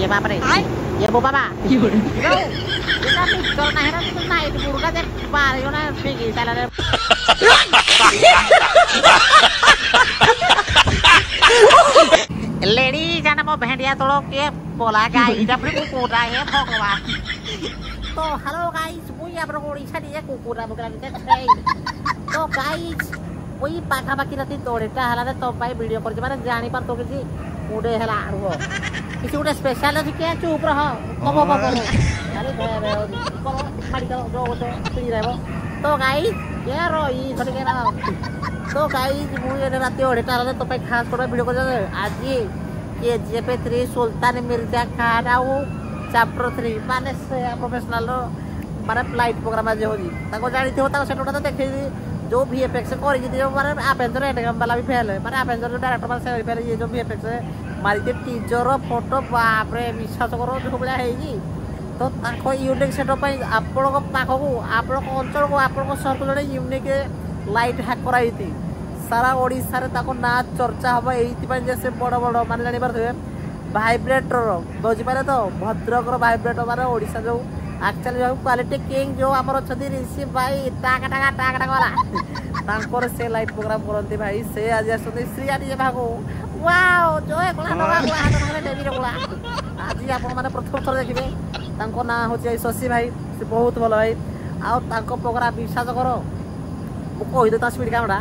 ये बाप रे ये वो बाबा এটা পিস্তল না হেরা তো না এই মুরগা দে পারিও না ফিকি চালা রে लेडी जाना मो भेड़िया तोड़ो के बोला गाइस जब कुकुरा है भगवान तो हेलो गाइस मुई आपरो ओडिसा दिए कुकुरा बकरा के छै तो गाइस ओई पाखा बाकी रती तोड़ेटा हला रे तो भाई वीडियो कर माने जानी पर तो किसी मुडे हला रुओ किसी उडे स्पेशल है के चुप रहो कबो कबो अरे करो मारी करो जो तो पी रहबो तो गाइस ये रोई थोड़ी के ना तो गाइस मुई एने राती ओडेटा हला तो भाई खास कर वीडियो कर आज ये जेपे 3 सुल्तान मिर्जा खान आउ चैप्टर 3 माने से प्रोफेशनल माने फ्लाइट प्रोग्राम आज होजी ताको जानी थे ताको सेटोटा तो देखै जो वीएफएक्स कर जो माने अवेंजर एटम वाला भी फेल है माने अवेंजर जो डायरेक्टर वाला से फेल ये जो वीएफएक्स है मारी के टीचर फोटो बाप रे विश्वास करो जो बला है जी तो ताको यूनिक सेटअप पे आपण को पाखो को आपण को अंचल को आपण को शहर को जड़े यूनिक लाइट हैक कराई थी सारा ओडिसा रे ताको ना चर्चा हबा एथि पे जैसे बड़ बड़ माने जानि परथे वाइब्रेटर बुझी पारे तो भद्रक रो वाइब्रेटर माने ओडिसा जो एक्चुअली जो क्वालिटी किंग जो हमर छथि ऋषि भाई टाका वाला तांकर से लाइट प्रोग्राम करंती भाई से आज आसुनी श्री आदि भागो वाओ जो एक कोला नवा को हाथ नले देवी रे कोला आज आपण माने प्रथम थर देखिबे तांको ना होची शशि भाई से बहुत भलो भाई आ तांको प्रोग्राम विश्वास करो मु कहि दे ता स्पीड कैमरा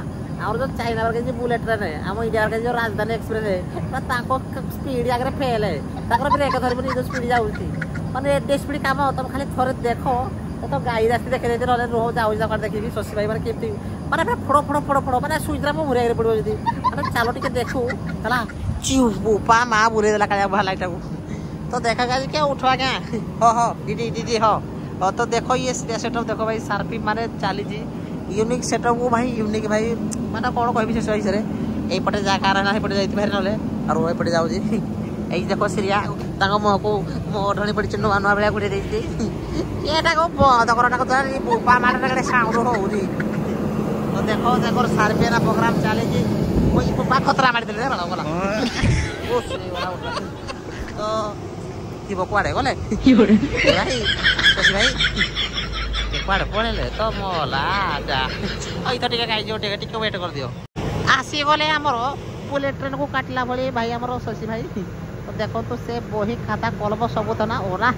और जो चाइना के जो बुलेट ट्रेन है हम इंडिया के जो राजधानी एक्सप्रेस है ताको स्पीड आगे फेल है ताकर ब्रेक धरि बनी जो स्पीड जाउची माने एते स्पीड काम तुम खाली थोड़े देखो तो गाड़ी रास्ते देखे देते रहले रो जाउ जा देखि शशि भाई माने केमती माने फड़ो माने सुइद्रा मु मुरे आगे पड़ो जदी माने चलो टिके देखू हला चिउ बुपा मा बुरे देला का भाला टाको तो देखा गाइस क्या उठवा क्या हो दीदी हो तो देखो ये सेटअप देखो भाई सार्फी माने चाली जी यूनिक सेटअप को भाई यूनिक भाई माने कोन कहबी से हिसाब रे एई पटे जाका रहना हे पटे जाईत भाई नले और ओई पटे जाउ जी एई देखो श्रिया तांग मो को मो ढणी पड़ी चिन्नु मानवा बेला गुडे देई एटा को बंद करना को तोरी बुपा माने रे साउंड होउरी तो देखो सार्फी ना प्रोग्राम चले जी ओई बुपा खतरा मार देले रे गला ओ श्री वाला तो किबो कोडे गले भाई शशि भाई कुआड़े पड़े तो मोला जा तो टे गाई जो टे वेट कर दियो आसी गले आमर बुलेट ट्रेन को काटला भली भाई आमर शशि भाई तो देखो तो से बही खाता कलम सब तो ना ओना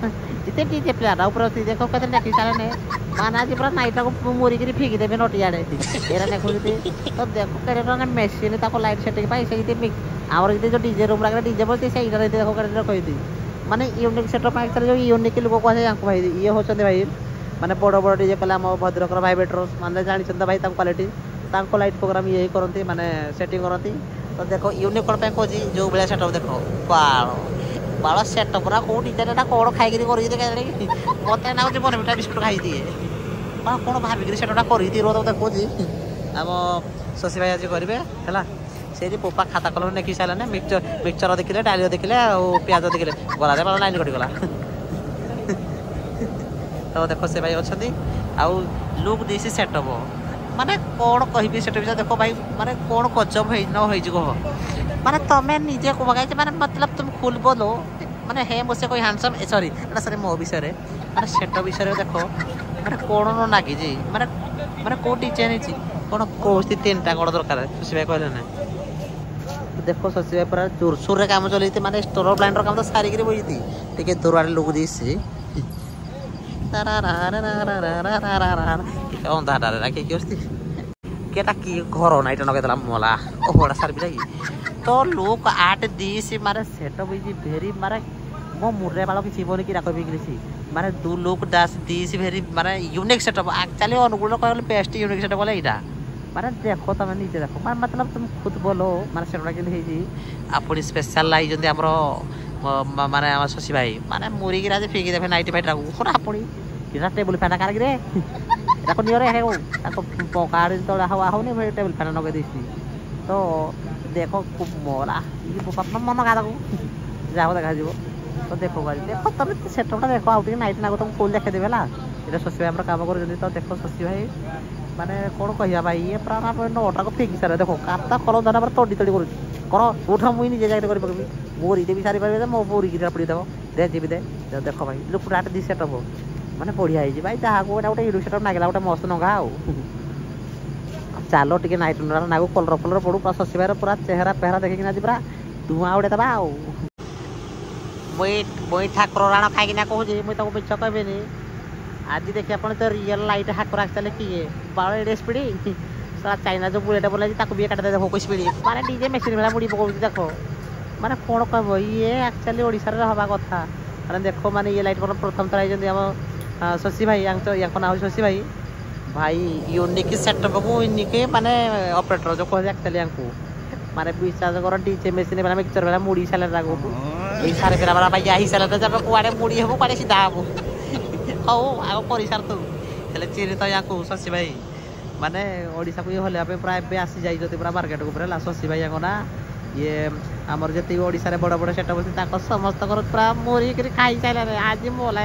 जिते डीजे प्लेयर ऊपर देखो कते देखि सारे माना जी पूरा नाइट को मोरी करी फेंकी देबे नटियाडे एरा देखो तो देखो केरे रंग मशीन ताको लाइट सेटिंग पाई से इते आमर इते जो डीजे रूम लागले डीजे बोलते से इधर देखो केरे कहि दी माने यूनिक सेटअप एक्चुअली जो यूनिक लोग को है भाई ये होचंदे भाई माने बड़ बड़ डीजे कला हम भद्रक वाइब्रेटर माने जानी चंदा भाई ताको क्वालिटी ताको लाइट प्रोग्राम ये करंती माने सेटिंग करंती तो देखो यूनिक कोन पे कोजी जो बड़ा सेटअप देखो बाଳ सेटअप पूरा को डिजाइन ना कोन खाइ के करि दे के मते ना जे बने मिठा बिस्कुट खाइ दिए बा कोन भाबी के सेटअप करि दी रो तो देखोजी हम शशि भाई आज करबे हला सेरी पोपा खाता कलम ने खिसाला ने मिक्सचर देखिले डालियो देखिले और प्याज देखिले गला रे बाला लाइन कटि गला तो देखो से भाई अच्छी आउ लुक देसी सेटअप माने कौन कहबी सेटअप देखो भाई माने कौन गजब है न हो कह माने तमें निजे को बगाई माने मतलब तुम खुल बोलो माने हे मोसे कोई हैंडसम सॉरी सॉरी मो विषय रे माने सेटअप विषय देखो माने कौन न नागी जी माने माने को डिजाइन छी कौन को तीनटा कौन दरकार शशि भाई कहले ना देखो शशि भाई पूरा जोरसोर रे काम चलैते माने स्टोर ब्लाइंड काम तो सारी करी बोईती टिके दूरआरे लोग दिसी घर नाइट नगेला मला ओड़ा सार भी तो लोक आर्ट दीसी मारे सेटअप इज वेरी मारे मो मुर्रे बालो किसी बोली कि राखो बिग्रिसी मारे दू लोक डास दीसी वेरी मारे यूनिक सेटअप एक्चुअली अनुकूल कहले बेस्ट यूनिक सेटअप बोले इटा मारे देखो तुम नीचे देखो मारे मतलब तुम खुद बोलो मारे सेटअप के लिए आपन स्पेशल लाई जंदी हमरो माने शशि भाई माने मुरी की राजे फेंकी देबे नाइट फाइट राखू कोना आपणी इरा टेबल फैन कार रे ताको नियरे हे ताको पोकार तो हवा होनी भाई टेबल फैन नगे दिसी तो देखो खूब मोला ये पापा मन का ताको जाओ देखा जीवो तो देखो गाड़ी देखो तब सेटअपटा देखो आउट नाइट ना तुम फुल देखे देबेला एटा शशि भाई हमरा काम कर जंदी तो देखो शशि भाई माने कोन कहिया भाई ये प्राणा पर नोटा को फेंकी सारे देखो कापता कलो दाना पर तोडी तोडी करू करो उठा मुई नि जे जाके कर पकबी मोरी देवी सारी पारे मो मोरी की पड़ी देव दे जी दे देख भाई लुकटाट दी सेटअप माने बढ़िया है भाई जहाँ को गोटे यूट्यूब सेटअप नागिला गोटे मस्त नंगा आउ चलो टे नाइट नागू कलर फलर पड़ू पूरा शशि भाई पूरा चेहरा पेहरा देखिना पूरा धुआं उड़े दबा आउ मुई ठाकुर राण खाइकिना कहूँ मुझे तुमको मिछ कहबेनि आज देखिए आप तो रियल लाइट ठाकुर आसले किए बाल एडे स्पीड सारा चाइना जो बुलेट बोला भी काटे देखो कोई स्पीड माने डीजे मेसीन भाई मुड़ी पकाउछ देख माने कौन कह ये एक्चुअली ओडिशा रे हवा कथा माने देखो माने ये लाइट प्रथम थर आम शशि भाई या ना शशि भाई भाई यूनिक सेटअप को यूनिक माने ऑपरेटर जो कहते एक्चुअली यांकू माने विश्वास कर डीजे मेसीन वाला मिक्सचर वाला मुड़ी साले रागो ए सारे फेरा वाला भाई आही साले जब कुआडे मुड़ी हबो कुआडे सीधा हबो हौ आगो करि सार तू हेले चिरी तो यांकू शशि भाई माने ओडिशा को ये हले पे प्राय बे आसी जाई जति पूरा मार्केट को पूरा शशि भाई यांको ना ये आमर जति ओडिशा रे बड़ बड़ सेटअप अछि ताको समस्त कर पूरा मोरी करी खाई चाइला रे आज मोला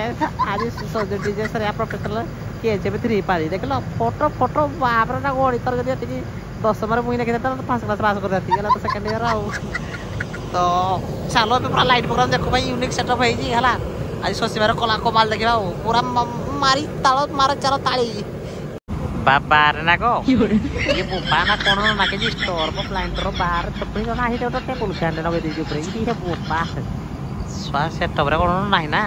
आज सज डीजे सरे प्रोफेशनल के जेबे 3 पारी देखलो फोटो फोटो बाप रे ना गोड़ी तर जति अति 10 मारे मुई लेके देता 5 क्लास पास कर देती गेला तो सेकंड ईयर आउ तो चलो पे पूरा लाइट प्रोग्राम देखो भाई यूनिक सेटअप है जी हला आज शशि भाई कला कमाल देखिबा पूरा मारी तालो मार चलो ताली बाबा रे ना को ये बुपा ना कोन ना के स्टोर पर प्लांटर बाहर छपड़ी ना ही तो टेबल फैन ना के दी ऊपर ये बुपा स्वा सेटअप रे कोन नाही ना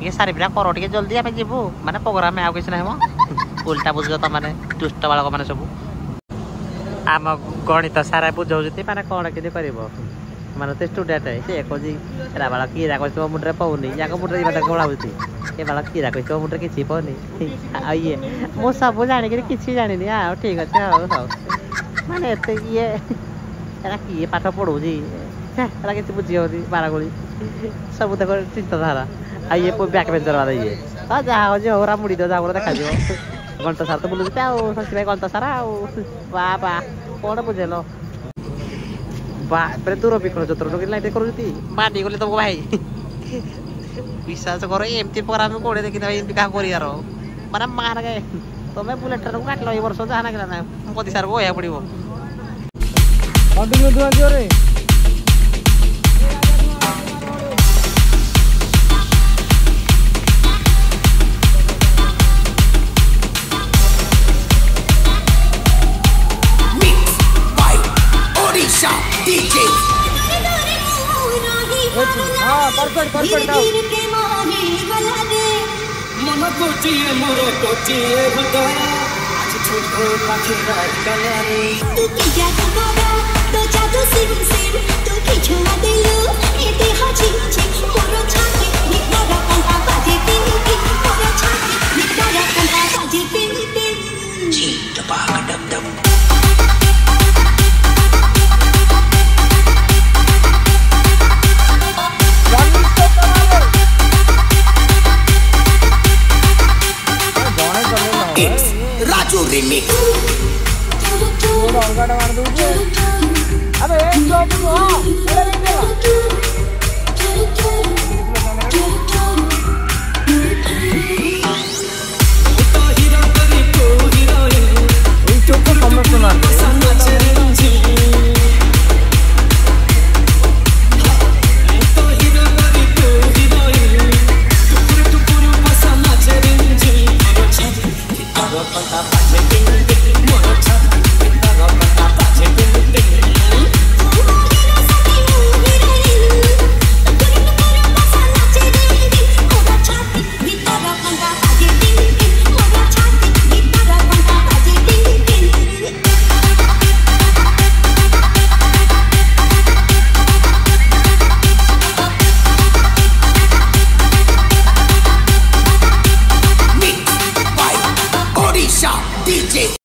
ये सारे बिना करो टिके जल्दी आमे जीबू माने प्रोग्राम में आ किछ नाही म उल्टा बुझ त माने दुष्ट बालक माने सब आम गणित सारा बुझौजती माने कोन के करबो माने तो स्टूडेंट है से कोजी एरा बाला की राखो तो मुड्रे पाउनी याको मुड्रे बाटा गोळाउती ए बाला की राखो तो मुड्रे किछि पाउनी आ ये मो सब जाने के किछि जानि नि आ ठीक আছে हो माने एते ये एरा की पाठ पढौ जी एरा किछि बुझी होती बारा गोली सब देखो चिंताधारा आ ये को बैक बेंचर वाला ये आ जा हो जे होरा मुड़ी दो जा बोला देखा दियो घंटा सार तो बुलुते आ शशि भाई घंटा सारा आ बा कोन बुझेलो बापरे दूर भी कर जो लाइट करूती माटी गले तुमको भाई विश्वास करो एमती प्रोग्राम कोड़े देखि भाई एमती का करी यार माने मार गए तमे बुलेट को काटलो ए वर्ष जाना गेला ना मोदी सर को होया पड़िबो कंटिन्यू दुआ जोरे DJ हां परफेक्ट दाओ मन कोचिए मोर कोचिए भगारा आज छोटो पाखे रात कलारे तू की जादू करा तो जादू सिम सिम तू की छुआ दिलू ए देह छिम छिम मोर छाती निकरा कंटा बाजे पिन पिन मोर छाती निकरा कंटा बाजे पिन पिन जी दबाग डम डम Raju Remix